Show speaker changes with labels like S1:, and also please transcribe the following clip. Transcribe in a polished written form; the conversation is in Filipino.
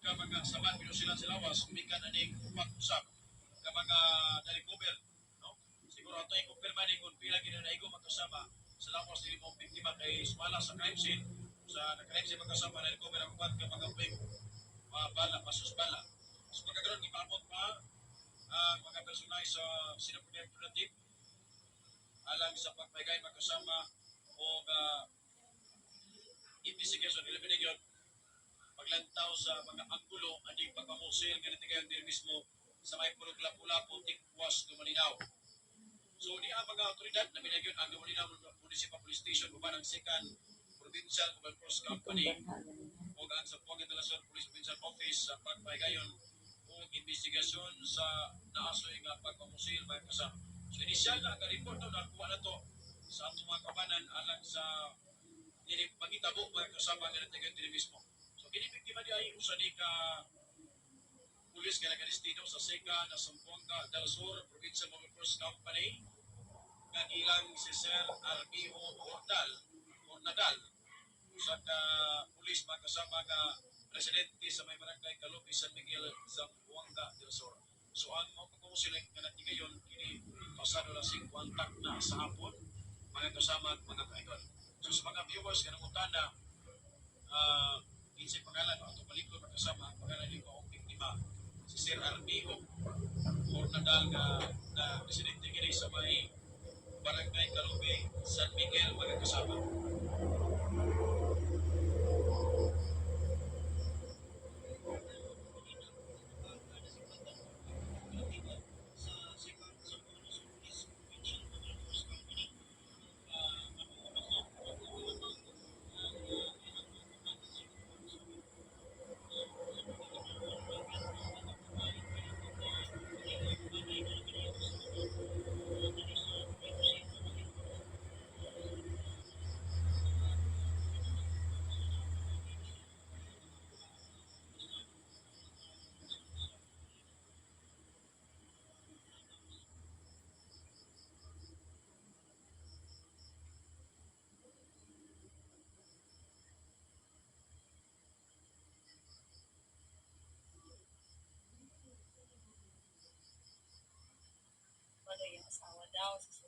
S1: ka mga sabat pero sila sa lawas kumikan aning upat usab ka mga na-recover, no? Siguro ato ay kumpirma ni kung pila gid na igo magkasama sa lawas dili mo biktima kay sumala sa crime scene sa crime scene magkasama na recover ang upat ka mga wing bala pasus bala. So pagkakaroon gipamot pa ang mga personal sa Sinopoly Alternative alang sa pagpaygay magkasama o investigation nila yun paglantaw sa mga anggulo aning pagpamusil ganito kayo din mismo sa may purog lapu-lapu tikwas Dumalinaw. So di ang mga otoridad na binagyon ang Dumalinaw Municipal Police Station uban ang second provincial mobile force company o ang sa Puangan de la Sur Police Provincial Office sa pagpaygayon o investigasyon sa naasoy nga pagpamusil may kasama. So inisyal na ang report na nakuha na to sa atong mga kabanan alang sa pagitabo mga kasama nga natin din mismo. So kinibiktima di ay usa ni ka pulis nga nagdestino sa Sega na Sambuanga del Sur Provincial Mobile Force Company nga ilang si Sir Armio Ornadal sa pulis mga kasama nga presidente sa may barangay Kalubi San Miguel Zamboanga del Sur. So ang mga pagkukusiling nga natin ngayon kini pasado na 50 na sa hapon mga kasama at mga kaidol. So sa mga viewers ka nangutan na kinsay pangalan o itong malikod magkasama ang pangalan ni Maong Biktima si Sir Armio Ornadal na presidente kini sa may barangay Kalubi San Miguel mga kasama.
S2: Wala yung asawa daw sa